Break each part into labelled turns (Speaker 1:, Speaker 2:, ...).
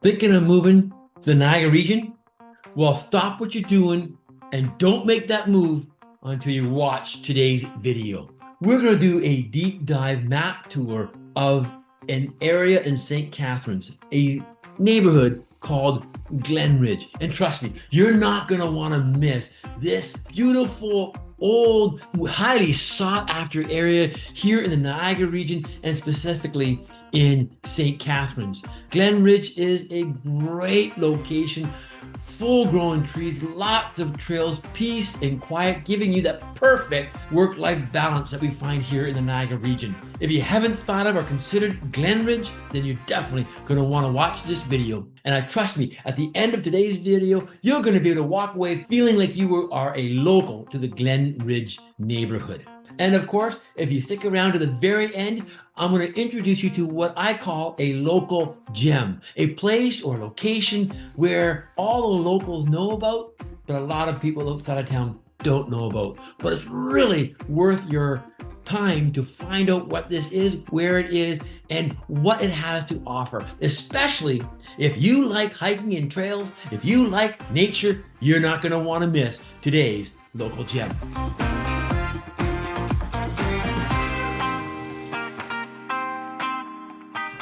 Speaker 1: Thinking of moving to the Niagara region? Well, stop what you're doing and don't make that move until you watch today's video. We're going to do a deep dive map tour of an area in St. Catharines, a neighborhood called Glenridge. And trust me, you're not going to want to miss this beautiful, old, highly sought after area here in the Niagara region and specifically in St. Catharines. Glenridge is a great location, full-grown trees, lots of trails, peace and quiet, giving you that perfect work-life balance that we find here in the Niagara region. If you haven't thought of or considered Glenridge, then you're definitely going to want to watch this video. And trust me, at the end of today's video, you're going to be able to walk away feeling like you are a local to the Glenridge neighborhood. And of course, if you stick around to the very end, I'm going to introduce you to what I call a local gem, a place or location where all the locals know about, but a lot of people outside of town don't know about. But it's really worth your time to find out what this is, where it is, and what it has to offer. Especially if you like hiking and trails, if you like nature, you're not going to want to miss today's local gem.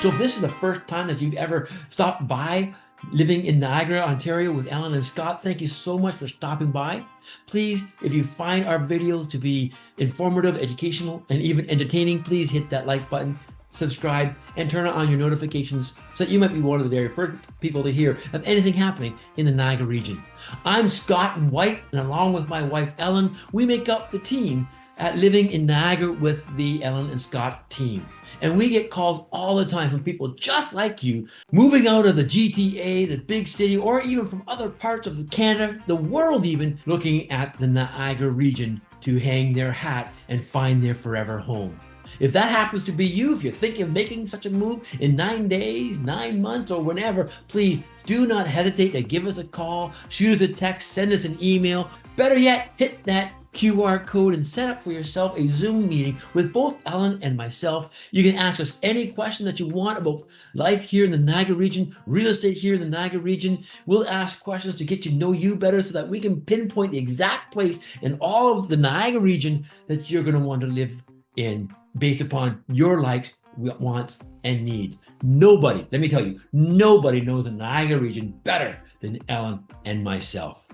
Speaker 1: So if this is the first time that you've ever stopped by living in Niagara, Ontario with Ellen and Scott, thank you so much for stopping by. Please, if you find our videos to be informative, educational, and even entertaining, please hit that like button, subscribe, and turn on your notifications so that you might be one of the very first people to hear of anything happening in the Niagara region. I'm Scott White, and along with my wife Ellen, we make up the team at Living in Niagara with the Ellen and Scott team. And we get calls all the time from people just like you, moving out of the GTA, the big city, or even from other parts of Canada, the world even, looking at the Niagara region to hang their hat and find their forever home. If that happens to be you, if you're thinking of making such a move in 9 days, 9 months, or whenever, please do not hesitate to give us a call, shoot us a text, send us an email. Better yet, hit that QR code and set up for yourself a Zoom meeting with both Ellen and myself. You can ask us any question that you want about life here in the Niagara region, real estate here in the Niagara region. We'll ask questions to get to know you better so that we can pinpoint the exact place in all of the Niagara region that you're going to want to live in based upon your likes, wants, and needs. Nobody, let me tell you, nobody knows the Niagara region better than Ellen and myself.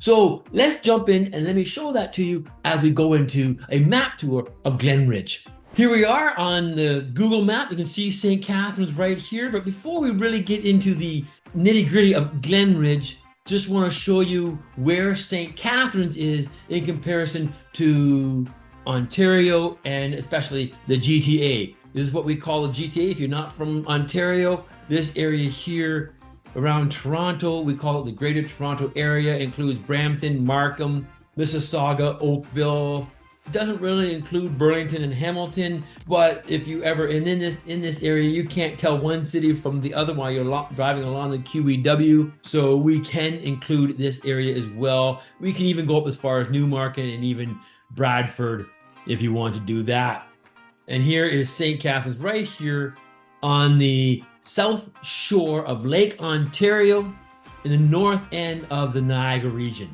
Speaker 1: So let's jump in and let me show that to you as we go into a map tour of Glenridge. Here we are on the Google map. You can see St. Catharines right here. But before we really get into the nitty-gritty of Glenridge, just want to show you where St. Catharines is in comparison to Ontario and especially the GTA. This is what we call the GTA. If you're not from Ontario, this area here around Toronto, we call it the Greater Toronto Area. It includes Brampton, Markham, Mississauga, Oakville. It doesn't really include Burlington and Hamilton, but if you ever in this area, you can't tell one city from the other while you're driving along the QEW. So we can include this area as well. We can even go up as far as Newmarket and even Bradford if you want to do that. And here is St. Catharines right here on the south shore of Lake Ontario in the north end of the Niagara region.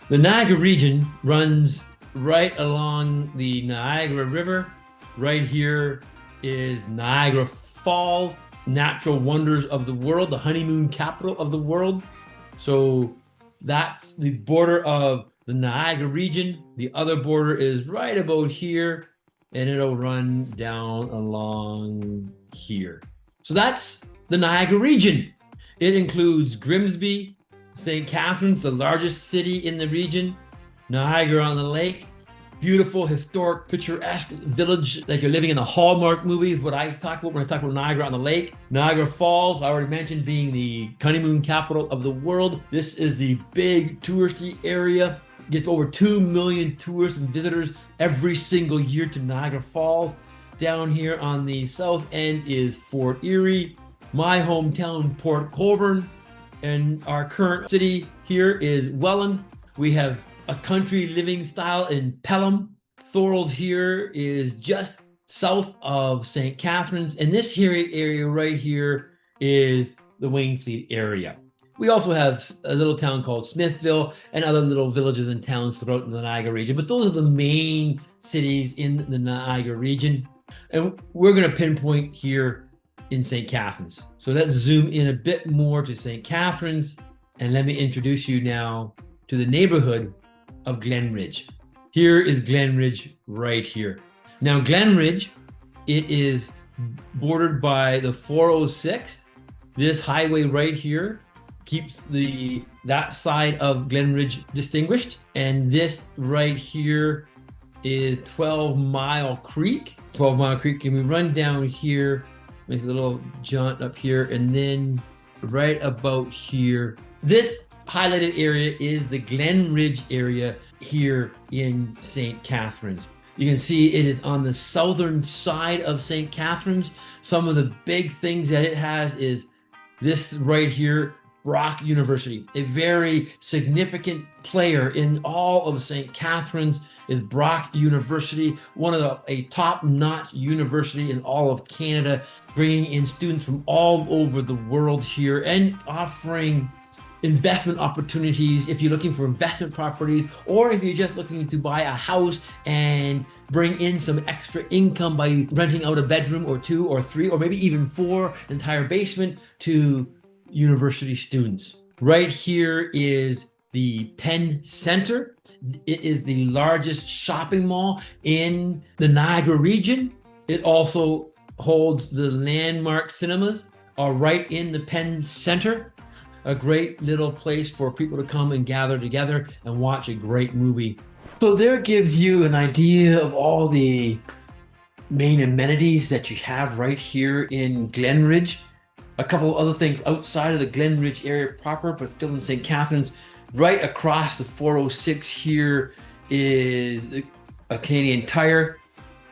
Speaker 1: The Niagara region runs right along the Niagara River. Right here is Niagara Falls, natural wonders of the world, the honeymoon capital of the world. So that's the border of the Niagara region. The other border is right about here, and it'll run down along here. So that's the Niagara region. It includes Grimsby, St. Catharines, the largest city in the region, Niagara on the Lake, beautiful, historic, picturesque village like you're living in a Hallmark movie is what I talk about when I talk about Niagara on the Lake. Niagara Falls, I already mentioned, being the honeymoon capital of the world. This is the big touristy area. It gets over 2 million tourists and visitors every single year to Niagara Falls. Down here on the south end is Fort Erie, my hometown Port Colborne, and our current city here is Welland. We have a country living style in Pelham. Thorold here is just south of St. Catharines, and this here area right here is the Wainfleet area. We also have a little town called Smithville and other little villages and towns throughout the Niagara region, but those are the main cities in the Niagara region. And we're going to pinpoint here in St. Catharines. So let's zoom in a bit more to St. Catharines, and let me introduce you now to the neighborhood of Glenridge. Here is Glenridge right here. Now Glenridge, it is bordered by the 406. This highway right here keeps that side of Glenridge distinguished. And this right here is 12 Mile Creek. 12 Mile Creek, and we run down here, make a little jaunt up here, and then right about here, this highlighted area is the Glenridge area here in St. Catharines. You can see it is on the southern side of St. Catharines. Some of the big things that it has is this right here, Brock University. A very significant player in all of St. Catharines is Brock University, one of a top-notch university in all of Canada, bringing in students from all over the world here and offering investment opportunities if you're looking for investment properties, or if you're just looking to buy a house and bring in some extra income by renting out a bedroom or two or three or maybe even four, entire basement to university students. Right here is the Penn Center. It is the largest shopping mall in the Niagara region. It also holds the landmark cinemas, are right in the Penn Center. A great little place for people to come and gather together and watch a great movie. So there gives you an idea of all the main amenities that you have right here in Glenridge. A couple of other things outside of the Glenridge area proper, but still in St. Catharines. Right across the 406 here is a Canadian Tire.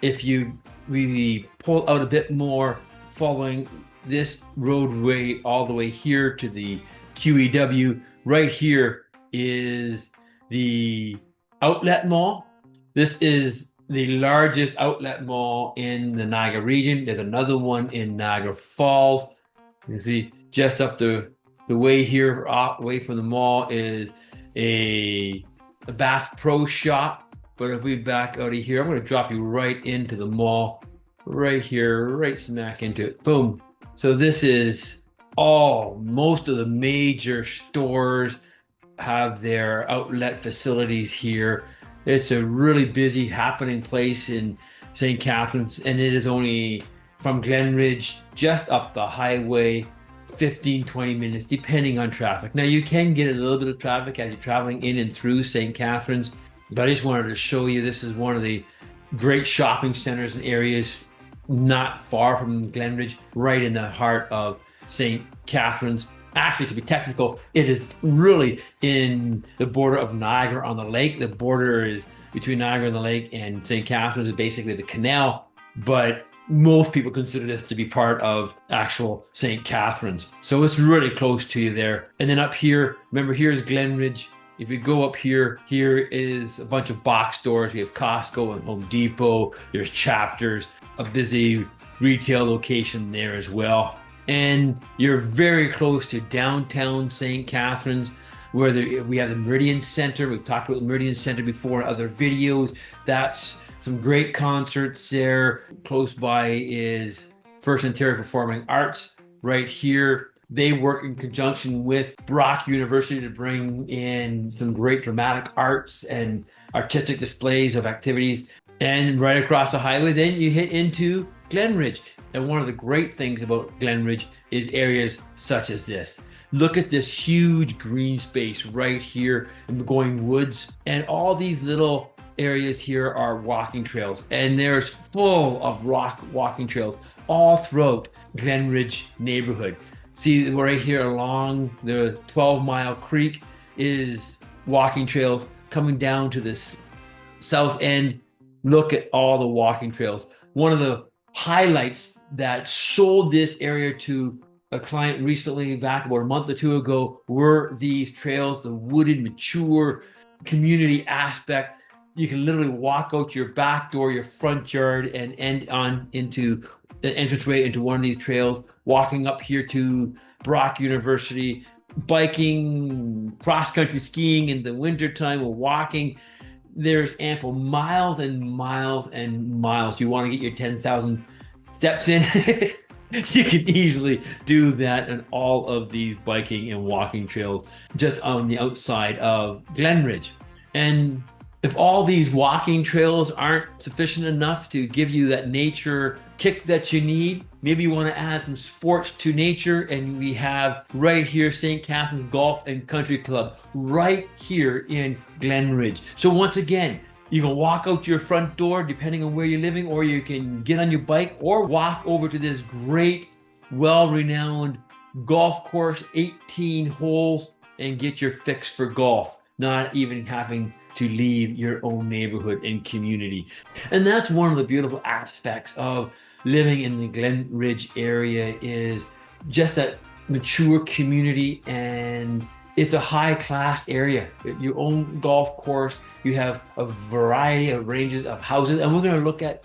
Speaker 1: If you really pull out a bit more, following this roadway all the way here to the QEW, right here is the outlet mall. This is the largest outlet mall in the Niagara region. There's another one in Niagara Falls. You can see just up the way here, away from the mall, is a Bass Pro Shop. But if we back out of here, I'm going to drop you right into the mall, right here, right smack into it. Boom. So this is most of the major stores have their outlet facilities here. It's a really busy, happening place in St. Catharines, and it is only from Glenridge just up the highway, 15-20 minutes, depending on traffic. Now, you can get a little bit of traffic as you're traveling in and through St. Catharines, but I just wanted to show you this is one of the great shopping centers and areas not far from Glenridge, right in the heart of St. Catharines. Actually, to be technical, it is really in the border of Niagara on the Lake. The border is between Niagara on the Lake and St. Catharines is basically the canal, but most people consider this to be part of actual St. Catharines. So it's really close to you there. And then up here, remember, here's Glenridge. If you go up here, here is a bunch of box stores. We have Costco and Home Depot. There's Chapters, a busy retail location there as well. And you're very close to downtown St. Catharines, where we have the Meridian Center. We've talked about the Meridian Center before in other videos. That's some great concerts there. Close by is First Ontario Performing Arts right here. They work in conjunction with Brock University to bring in some great dramatic arts and artistic displays of activities. And right across the highway, then you hit into Glenridge. And one of the great things about Glenridge is areas such as this. Look at this huge green space right here in the Going Woods. And all these little areas here are walking trails. And there's full of rock walking trails all throughout Glenridge neighborhood. See right here along the 12 Mile Creek is walking trails coming down to this south end. Look at all the walking trails. One of the highlights that sold this area to a client recently, back about a month or two ago, were these trails, the wooded, mature community aspect. You can literally walk out your back door, your front yard, and end on into an entranceway into one of these trails, walking up here to Brock University, biking, cross-country skiing in the wintertime, or walking. There's ample miles and miles and miles. You want to get your 10,000 steps in? You can easily do that on all of these biking and walking trails just on the outside of Glenridge. And if all these walking trails aren't sufficient enough to give you that nature kick that you need, maybe you want to add some sports to nature, and we have right here St. Catharines Golf and Country Club right here in Glenridge. So once again, you can walk out your front door depending on where you're living, or you can get on your bike or walk over to this great, well-renowned golf course, 18 holes, and get your fix for golf, not even having to leave your own neighborhood and community. And that's one of the beautiful aspects of living in the Glenridge area, is just that mature community, and it's a high-class area. Your own golf course, you have a variety of ranges of houses, and we're going to look at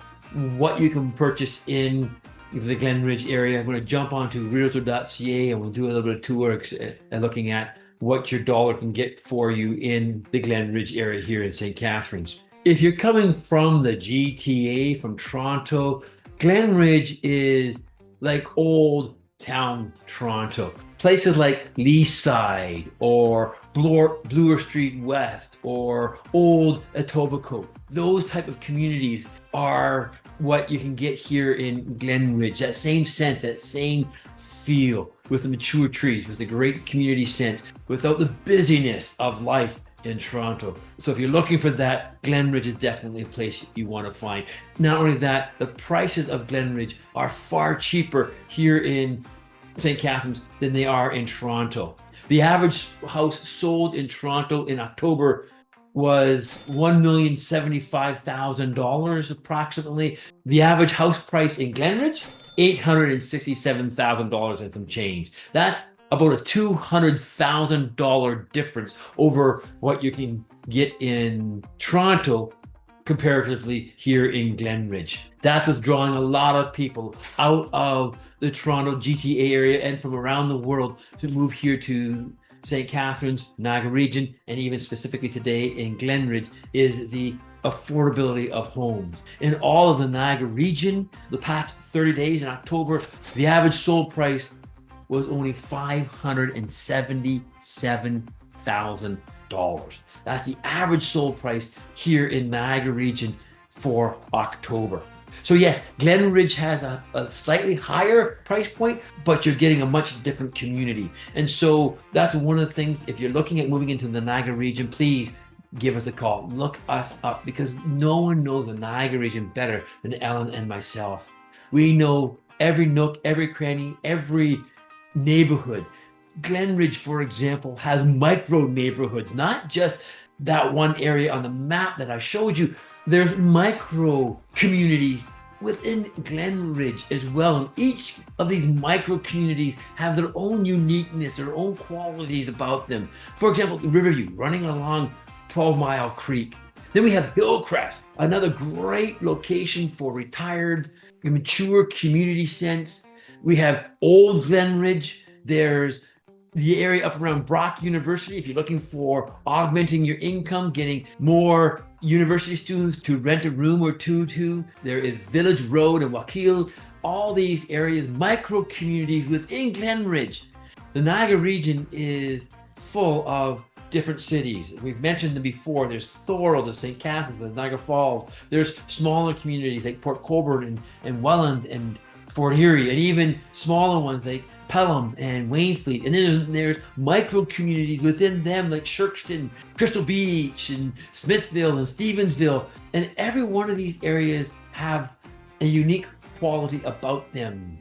Speaker 1: what you can purchase in the Glenridge area. I'm going to jump onto realtor.ca and we'll do a little bit of tour looking at what your dollar can get for you in the Glenridge area here in St. Catharines. If you're coming from the GTA, from Toronto, Glenridge is like old town Toronto. Places like Leaside or Bloor Street West or Old Etobicoke, those type of communities are what you can get here in Glenridge. That same sense, that same feel, with the mature trees, with a great community sense, without the busyness of life in Toronto. So if you're looking for that, Glenridge is definitely a place you want to find. Not only that, the prices of Glenridge are far cheaper here in St. Catharines than they are in Toronto. The average house sold in Toronto in October was $1,075,000 approximately. The average house price in Glenridge, $867,000 and some change. That's about a $200,000 difference over what you can get in Toronto comparatively here in Glenridge. That's what's drawing a lot of people out of the Toronto GTA area and from around the world to move here to St. Catharines, Niagara region, and even specifically today in Glenridge, is the affordability of homes. In all of the Niagara region, the past 30 days in October, the average sold price was only $577,000. That's the average sold price here in Niagara region for October. So yes, Glenridge has a slightly higher price point, but you're getting a much different community. And so that's one of the things, if you're looking at moving into the Niagara region, please give us a call. Look us up, because no one knows the Niagara region better than Ellen and myself. We know every nook, every cranny, every neighborhood. Glenridge, for example, has micro neighborhoods, not just that one area on the map that I showed you. There's micro communities within Glenridge as well. And each of these micro communities have their own uniqueness, their own qualities about them. For example, Riverview, running along 12 Mile Creek. Then we have Hillcrest, another great location for retired, mature community sense. We have Old Glenridge. There's the area up around Brock University, if you're looking for augmenting your income, getting more university students to rent a room or two to. There is Village Road and Wakeel, all these areas, micro communities within Glenridge. The Niagara region is full of different cities. We've mentioned them before. There's Thorold, there's St. Catharines, there's Niagara Falls. There's smaller communities like Port Colborne and Welland and Fort Erie, and even smaller ones like Pelham and Waynfleet. And then there's micro communities within them like Shirkston, Crystal Beach, and Smithville and Stevensville. And every one of these areas have a unique quality about them.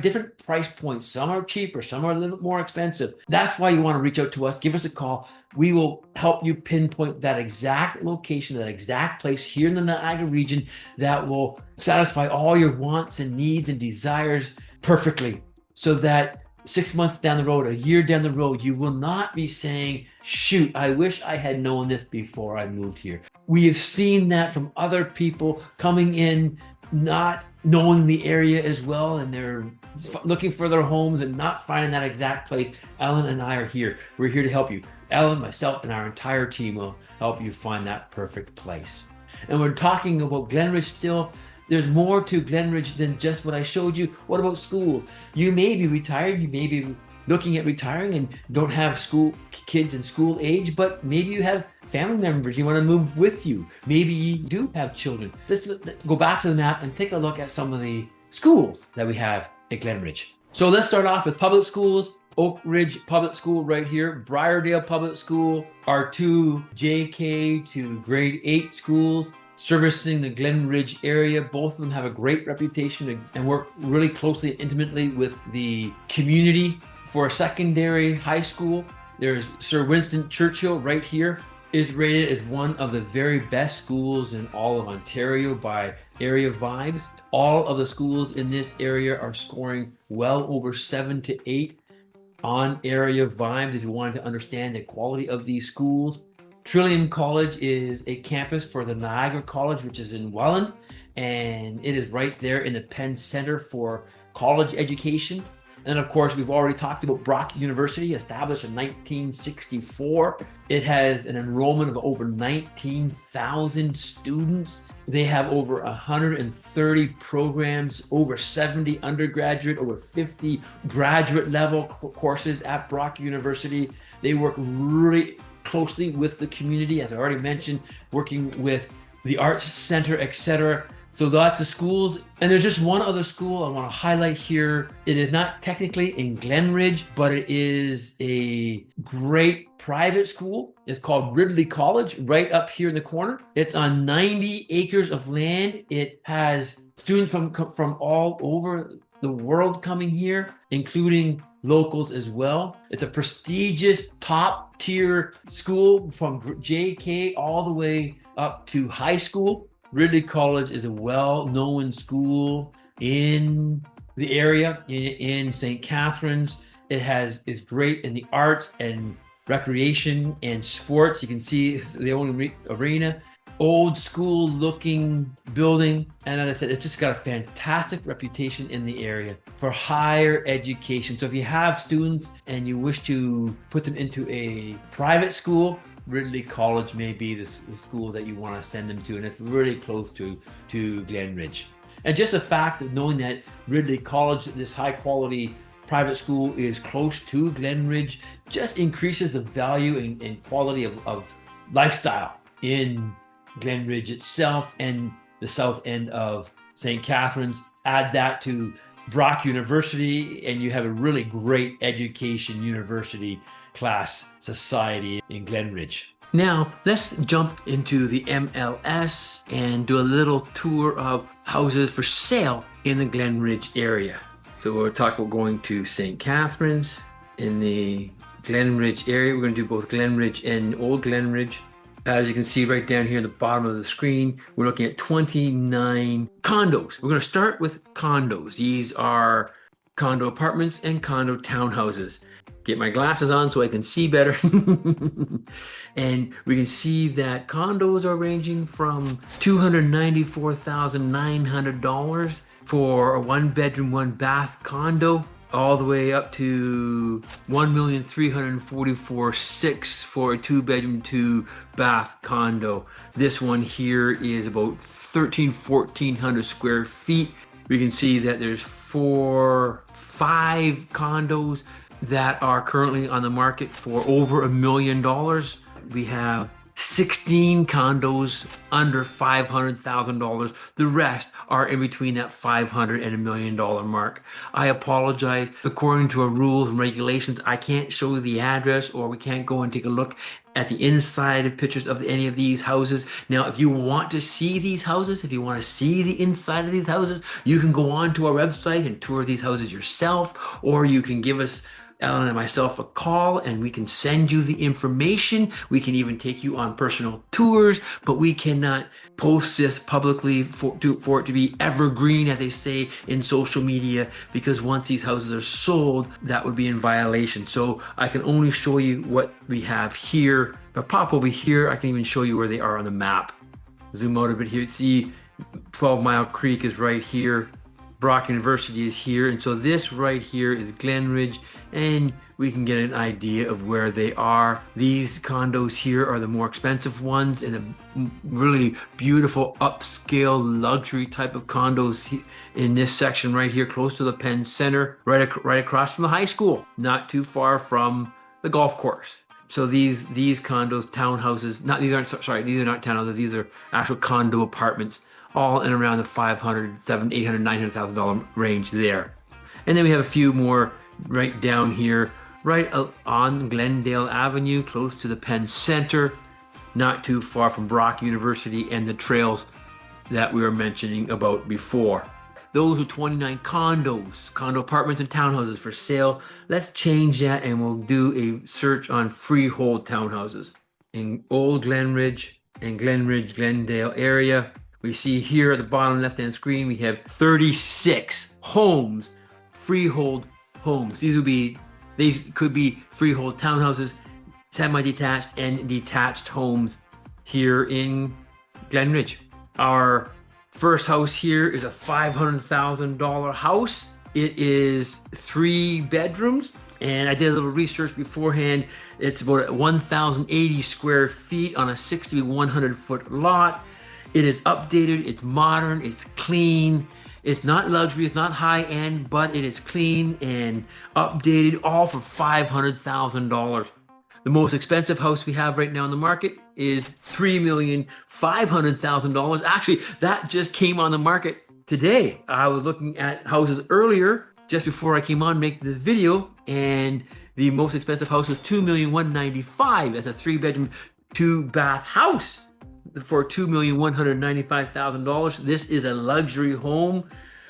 Speaker 1: Different price points. Some are cheaper, some are a little bit more expensive. That's why you want to reach out to us. Give us a call. We will help you pinpoint that exact location, that exact place here in the Niagara region that will satisfy all your wants and needs and desires perfectly, so that 6 months down the road, a year down the road, you will not be saying, shoot, I wish I had known this before I moved here. We have seen that from other people coming in, not knowing the area as well, and they're looking for their homes and not finding that exact place, Ellen and I are here. We're here to help you. Ellen, myself, and our entire team will help you find that perfect place. And we're talking about Glenridge still. There's more to Glenridge than just what I showed you. What about schools? You may be retired, you may be looking at retiring and don't have school kids in school age, but maybe you have family members you want to move with you. Maybe you do have children. Let's go back to the map and take a look at some of the schools that we have at Glenridge. So let's start off with public schools. Oak Ridge Public School right here, Briardale Public School, our two JK to grade 8 schools servicing the Glenridge area. Both of them have a great reputation and work really closely and intimately with the community. For a secondary high school, there's Sir Winston Churchill right here, is rated as one of the very best schools in all of Ontario by Area Vibes. All of the schools in this area are scoring well over 7 to 8 on Area Vibes if you wanted to understand the quality of these schools. Trillium College is a campus for the Niagara College, which is in Welland, and it is right there in the Penn Center for college education. And of course, we've already talked about Brock University, established in 1964. It has an enrollment of over 19,000 students. They have over 130 programs, over 70 undergraduate, over 50 graduate level courses at Brock University. They work really closely with the community, as I already mentioned, working with the Arts Center, etc. So lots of schools, and there's just one other school I want to highlight here. It is not technically in Glenridge, but it is a great private school. It's called Ridley College, right up here in the corner. It's on 90 acres of land. It has students from all over the world coming here, including locals as well. It's a prestigious top tier school from JK all the way up to high school. Ridley College is a well-known school in the area, in St. Catharines. It is great in the arts and recreation and sports. You can see the only arena, old school looking building. And as I said, it's just got a fantastic reputation in the area for higher education. So if you have students and you wish to put them into a private school, Ridley College may be the school that you want to send them to, and it's really close to Glenridge. And just the fact of knowing that Ridley College, this high quality private school, is close to Glenridge, just increases the value and quality of lifestyle in Glenridge itself and the south end of St. Catharines. Add that to Brock University, and you have a really great education university class society in Glenridge. Now, let's jump into the MLS and do a little tour of houses for sale in the Glenridge area. So we'll talk about going to St. Catharines in the Glenridge area. We're going to do both Glenridge and Old Glenridge. As you can see right down here at the bottom of the screen, we're looking at 29 condos. We're going to start with condos. These are condo apartments and condo townhouses. Get my glasses on so I can see better. And we can see that condos are ranging from $294,900 for a 1-bedroom, 1-bath condo, all the way up to $1,344,600 for a 2-bedroom, 2-bath condo. This one here is about 1,400 square feet. We can see that there's 5 condos that are currently on the market for over $1 million. We have 16 condos under $500,000. The rest are in between that $500,000 and $1 million mark. I apologize. According to our rules and regulations, I can't show the address, or we can't go and take a look at the inside of pictures of any of these houses. Now, if you want to see these houses, if you want to see the inside of these houses, you can go on to our website and tour these houses yourself, or you can give us, Ellen and myself, a call, and we can send you the information. We can even take you on personal tours, but we cannot post this publicly for it to be evergreen, as they say in social media, because once these houses are sold, that would be in violation. So I can only show you what we have here. If I pop over here, I can even show you where they are on the map. Zoom out a bit here. See, 12 Mile Creek is right here. Brock University is here. And so this right here is Glenridge, and we can get an idea of where they are. These condos here are the more expensive ones, and a really beautiful upscale luxury type of condos in this section right here, close to the Penn Center, right across from the high school, not too far from the golf course. So these condos, townhouses, these are not townhouses, these are actual condo apartments, all in around the $500,000, $700,000, $800,000, $900,000 range there. And then we have a few more right down here, right on Glendale Avenue, close to the Penn Center, not too far from Brock University and the trails that we were mentioning about before. Those are 29 condos, condo apartments and townhouses for sale. Let's change that and we'll do a search on freehold townhouses. In Old Glenridge and Glenridge, Glendale area, we see here at the bottom left-hand screen, we have 36 homes, freehold homes. These could be freehold townhouses, semi-detached and detached homes here in Glenridge. Our first house here is a $500,000 house. It is 3 bedrooms, and I did a little research beforehand. It's about 1,080 square feet on a 60 to 100 foot lot. It is updated, it's modern, it's clean. It's not luxury, it's not high end, but it is clean and updated, all for $500,000. The most expensive house we have right now in the market is $3,500,000. Actually, that just came on the market today. I was looking at houses earlier, just before I came on making this video, and the most expensive house was $2,195,000. That's a 3-bedroom, 2-bath house for $2,195,000. This is a luxury home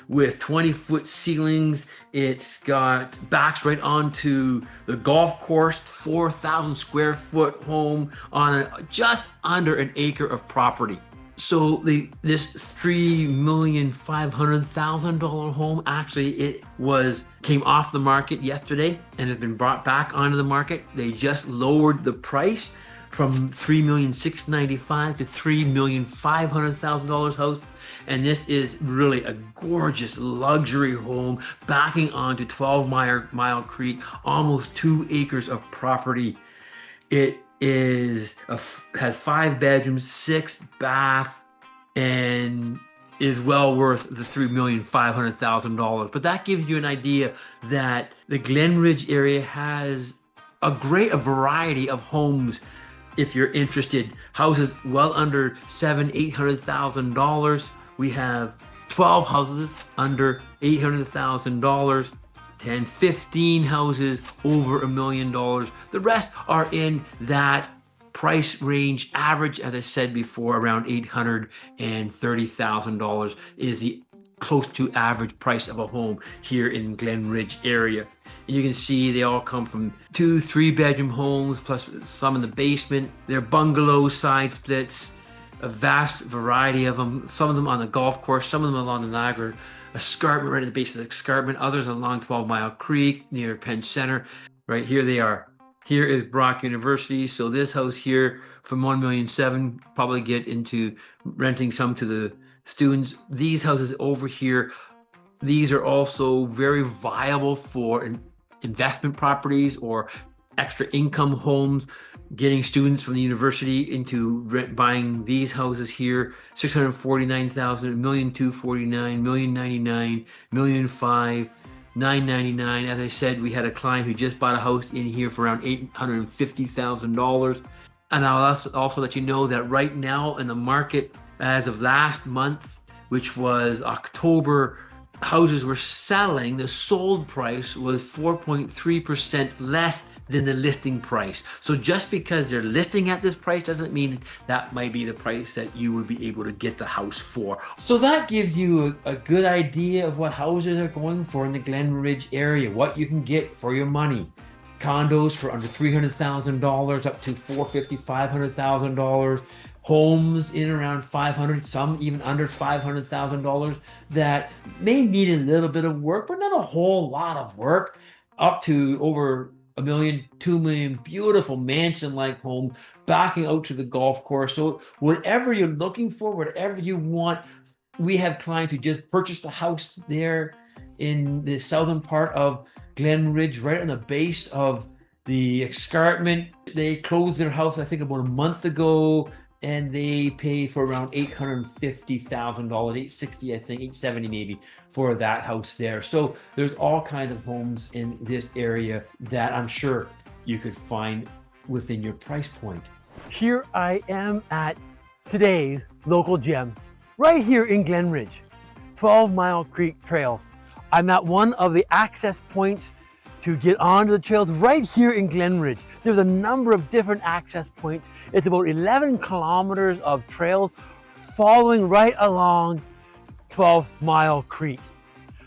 Speaker 1: with 20-foot ceilings. It's got backs right onto the golf course, 4,000 square foot home on just under an acre of property. So this $3,500,000 home, actually it came off the market yesterday and has been brought back onto the market. They just lowered the price from $3,695,000 to $3,500,000 house. And this is really a gorgeous luxury home backing onto 12 Mile Creek, almost 2 acres of property. It has 5 bedrooms, 6 bath, and is well worth the $3,500,000. But that gives you an idea that the Glenridge area has a variety of homes. If you're interested, houses well under $700,000-$800,000. We have 12 houses under $800,000, 10, 15 houses over $1 million. The rest are in that price range. Average, as I said before, around $830,000 is the close to average price of a home here in Glenridge area. And you can see they all come from 2, 3-bedroom homes, plus some in the basement. They're bungalows, side splits, a vast variety of them. Some of them on the golf course, some of them along the Niagara escarpment, right at the base of the escarpment, others along 12 Mile Creek near Penn Center. Right here they are. Here is Brock University. So this house here from $1,700,000 probably get into renting some to the students. These houses over here, these are also very viable for investment properties or extra income homes, getting students from the university into buying these houses here. $649,000, $1,249,000, $1,099,000, $1,005,000, $999,000. As I said, we had a client who just bought a house in here for around $850,000. And I'll also let you know that right now in the market, as of last month, which was October, houses were selling, the sold price was 4.3% less than the listing price. So just because they're listing at this price doesn't mean that might be the price that you would be able to get the house for. So that gives you a good idea of what houses are going for in the Glenridge area, what you can get for your money. Condos for under $300,000 up to $450,000, $500,000. Homes in around $500,000, some even under $500,000 that may need a little bit of work, but not a whole lot of work, up to over $1 million, $2 million, beautiful mansion-like home backing out to the golf course. So whatever you're looking for, whatever you want We have clients who just purchased a house there in the southern part of Glenridge, right on the base of the escarpment. They closed their house, I think, about a month ago, and they pay for around $850,000, $860, I think, $870 maybe, for that house there. So there's all kinds of homes in this area that I'm sure you could find within your price point. Here I am at today's local gem, right here in Glenridge, 12 Mile Creek Trails. I'm at one of the access points to get onto the trails right here in Glenridge. There's a number of different access points. It's about 11 kilometers of trails following right along 12 Mile Creek.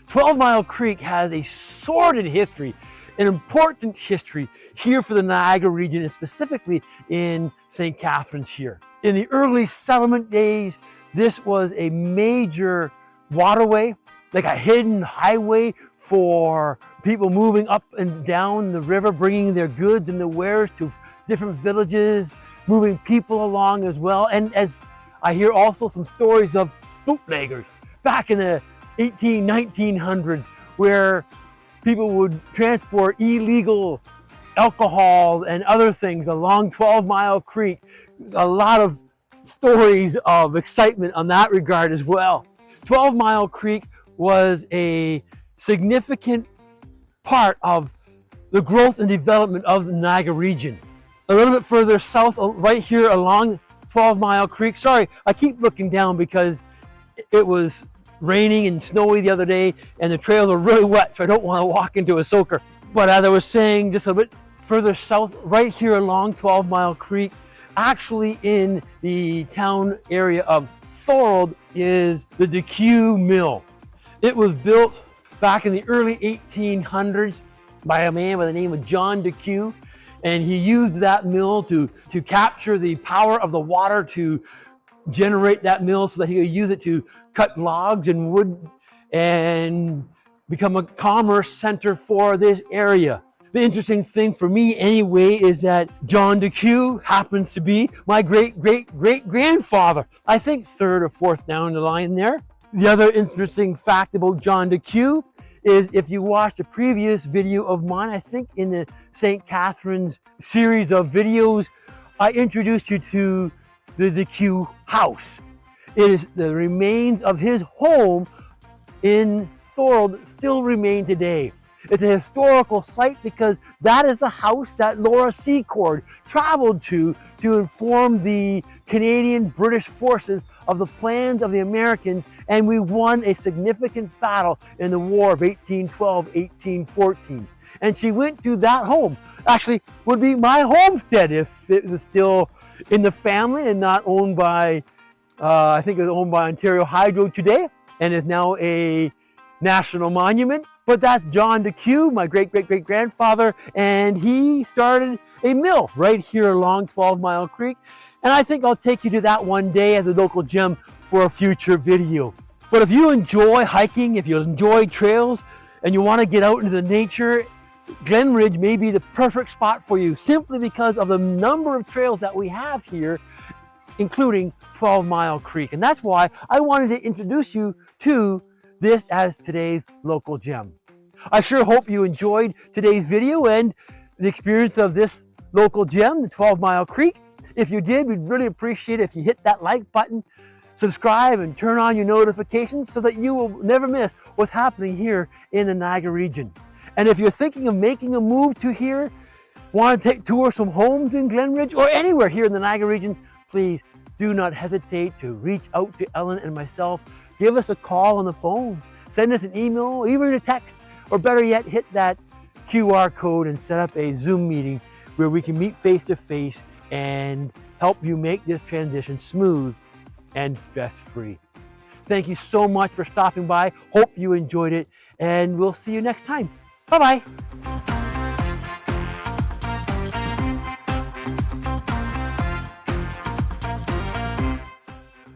Speaker 1: 12 Mile Creek has a sordid history, an important history here for the Niagara region, and specifically in St. Catharines here. In the early settlement days, this was a major waterway, like a hidden highway for people moving up and down the river, bringing their goods and their wares to different villages, moving people along as well. And as I hear also some stories of bootleggers back in the 1900s, where people would transport illegal alcohol and other things along 12 Mile Creek. There's a lot of stories of excitement on that regard as well. 12 Mile Creek was a significant part of the growth and development of the Niagara region. A little bit further south, right here along 12 Mile Creek. Sorry, I keep looking down because it was raining and snowy the other day and the trails are really wet, so I don't want to walk into a soaker. But as I was saying, just a bit further south, right here along 12 Mile Creek, actually in the town area of Thorold, is the DeQ Mill. It was built back in the early 1800s by a man by the name of John DeQ, and he used that mill to capture the power of the water to generate that mill so that he could use it to cut logs and wood and become a commerce center for this area. The interesting thing for me anyway is that John DeQ happens to be my great-great-great-grandfather. I think third or fourth down the line there. The other interesting fact about John DeQ is if you watched a previous video of mine, I think in the St. Catharines series of videos, I introduced you to the DeQ house. It is the remains of his home in Thorold still remain today. It's a historical site because that is the house that Laura Secord traveled to inform the Canadian British forces of the plans of the Americans, and we won a significant battle in the War of 1812-1814. And she went to that home. Actually, would be my homestead if it was still in the family and not owned by, I think it was owned by Ontario Hydro today, and is now a national monument. But that's John DeQ, my great-great-great-grandfather, and he started a mill right here along 12 Mile Creek. And I think I'll take you to that one day as a local gem for a future video. But if you enjoy hiking, if you enjoy trails, and you want to get out into the nature, Glenridge may be the perfect spot for you, simply because of the number of trails that we have here, including 12 Mile Creek. And that's why I wanted to introduce you to this as today's local gem. I sure hope you enjoyed today's video and the experience of this local gem, the 12 Mile Creek. If you did, we'd really appreciate it if you hit that like button, subscribe, and turn on your notifications so that you will never miss what's happening here in the Niagara region. And if you're thinking of making a move to here, want to tour some homes in Glenridge or anywhere here in the Niagara region, please do not hesitate to reach out to Ellen and myself. Give us a call on the phone, send us an email, even a text, or better yet, hit that QR code and set up a Zoom meeting where we can meet face to face and help you make this transition smooth and stress-free. Thank you so much for stopping by. Hope you enjoyed it, and we'll see you next time. Bye-bye.